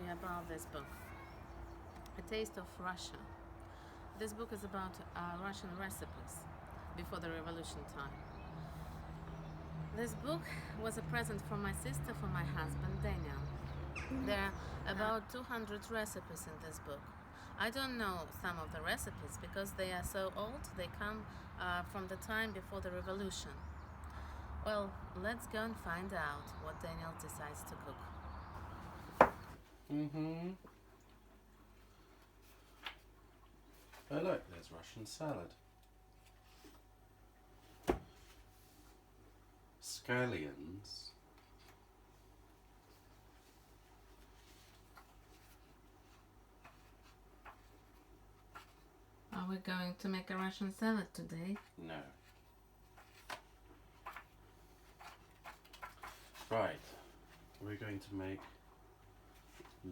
you about this book, A Taste of Russia. This book is about Russian recipes before the revolution time. This book was a present from my sister for my husband Дэниелом. There are about 200 recipes in this book. I don't know some of the recipes because they are so old, they come from the time before the revolution. Well, let's go and find out what Daniel decides to cook. Oh look, there's Russian salad. Scallions. Are we going to make a Russian salad today? No. Right, we're going to make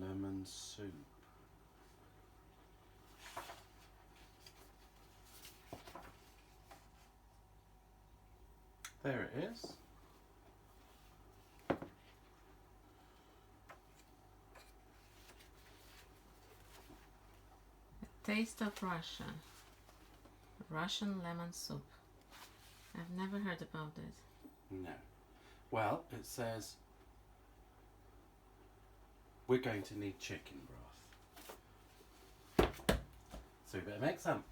lemon soup. There it is. Taste of Russia. Russian lemon soup. I've never heard about it. No. Well, it says we're going to need chicken broth. So we better make some.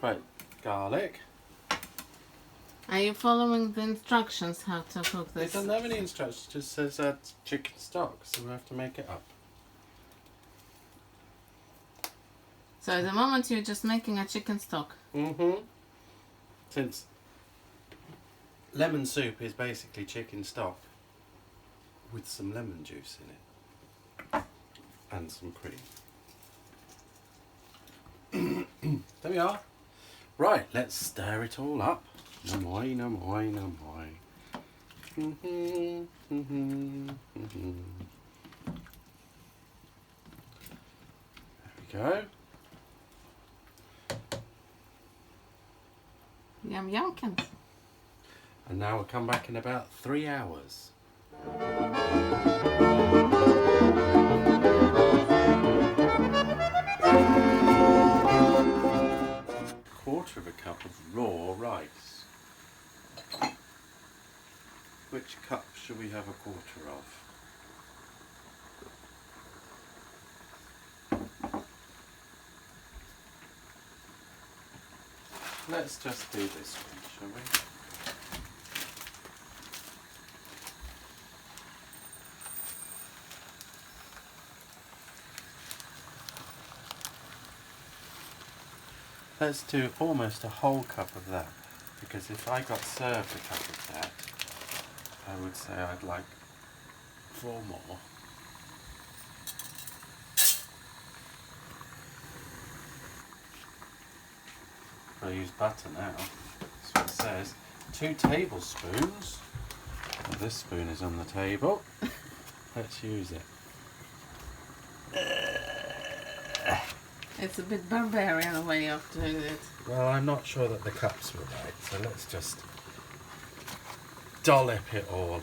Right, garlic. Are you following the instructions how to cook It this? doesn't have any instructions, it just says add chicken stock, so we have to make it up. So at the moment you're just making a chicken stock. Since lemon soup is basically chicken stock with some lemon juice in it and some cream. There we are. Right, let's stir it all up. Nmoy, nmoy, nmoy. There we go. Yum yumkins. And now we'll come back in about 3 hours. Quarter of a cup of raw rice. Which cup should we have a quarter of? Let's just do this one, shall we? Let's do almost a whole cup of that, because if I got served a cup of that, I would say I'd like 4 more. I'll use butter now. That's what it says. 2 tablespoons. Well, this spoon is on the table. Let's use it. It's a bit barbarian way of doing it. Well, I'm not sure that the cups were right, so let's just dollop it all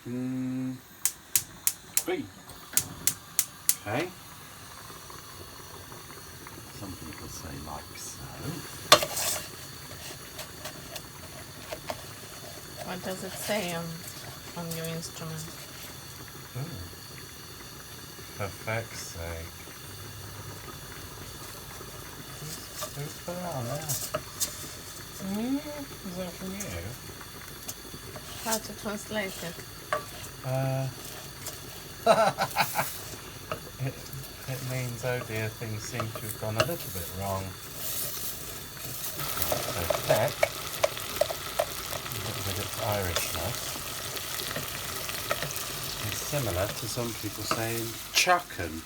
in. 3. Okay. Some people say like so. What does it say on your instrument? for feck's sake. Who's put that on there? Is that from you? How to translate it? It means, oh dear, things seem to have gone a little bit wrong. So feck, with its Irishness, is similar to some people saying chucken.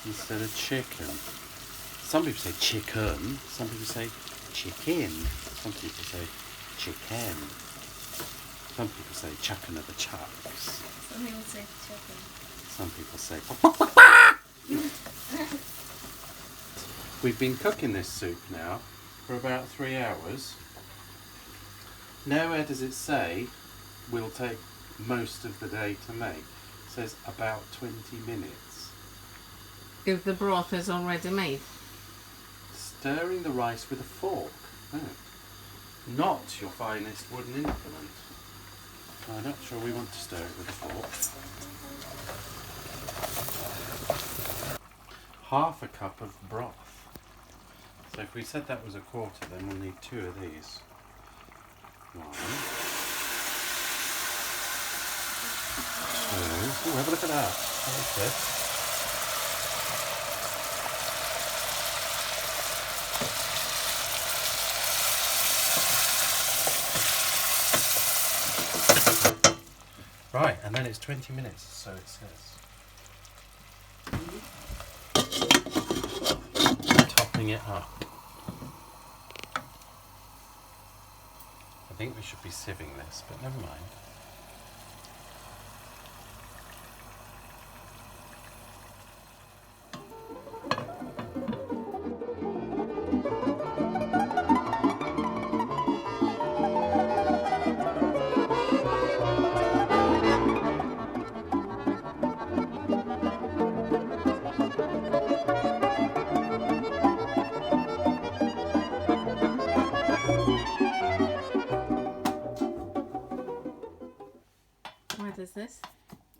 Instead of chicken. Some people say chicken, some people say chicken, some people say chicken, some people say chucking of the chucks. Some people say chicken. Some people say We've been cooking this soup now for about 3 hours. Nowhere does it say will take most of the day to make. It says about 20 minutes. If the broth is already made. Stirring the rice with a fork. Oh. Not your finest wooden implement. I'm not sure we want to stir it with a fork. Half a cup of broth. So if we said that was a quarter, then we'll need 2 of these. 1, 2. Ooh, have a look at that. That's good. Right, and then it's 20 minutes, so it says. Topping it up. I think we should be sieving this, but never mind. What is this?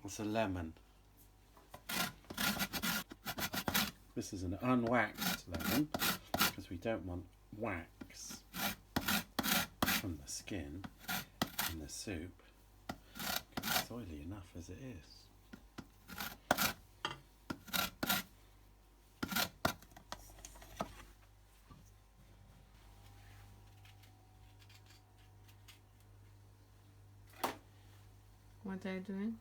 It's a lemon. This is an unwaxed lemon because we don't want wax from the skin in the soup. It's oily enough as it is. What are you doing?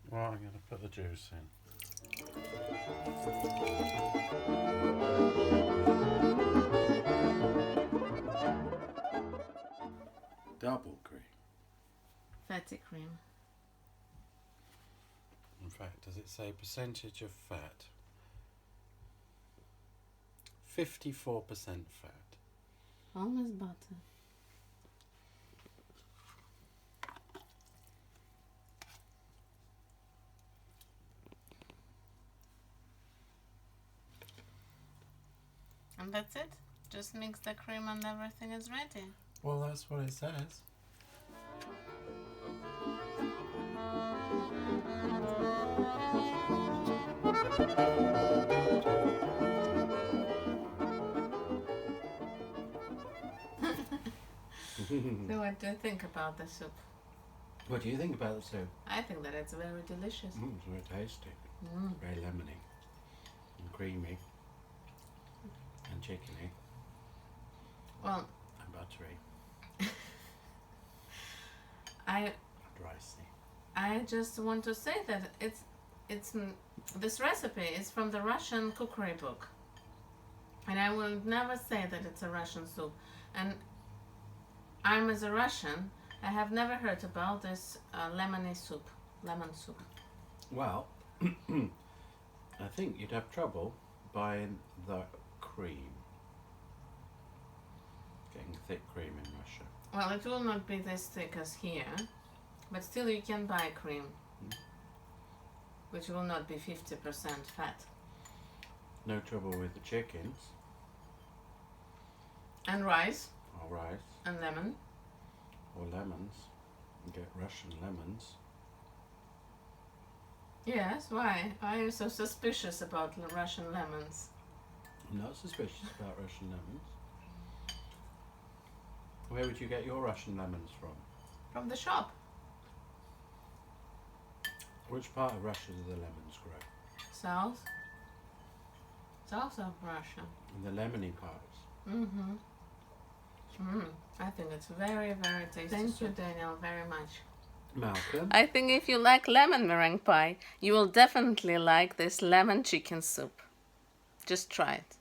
Well, I'm going to put the juice in. Double cream. Fatty cream. In fact, does it say percentage of fat? 54% fat. Almost butter. And that's it? Just mix the cream and everything is ready. Well, that's what it says. So what do you think about the soup? What do you think about the soup? I think that it's very delicious. It's very tasty. Very lemony and creamy and chickeny Well, and buttery I and ricey. I just want to say that this recipe is from the Russian cookery book, and I will never say that it's a Russian soup. And I'm as a Russian, I have never heard about this lemon soup. Well, I think you'd have trouble buying the cream. Getting thick cream in Russia. Well, it will not be this thick as here, but still you can buy cream, which will not be 50% fat. No trouble with the chickens. And rice. Or rice. And lemon. Or lemons. You get Russian lemons. Yes, why? Why are you so suspicious about the Russian lemons? I'm not suspicious about Russian lemons. Where would you get your Russian lemons from? From the shop. Which part of Russia do the lemons grow? South. South of Russia. In the lemony parts. Mm-hmm. I think it's very, very tasty. Thank you, Daniel, very much. Malcolm? I think if you like lemon meringue pie, you will definitely like this lemon chicken soup. Just try it.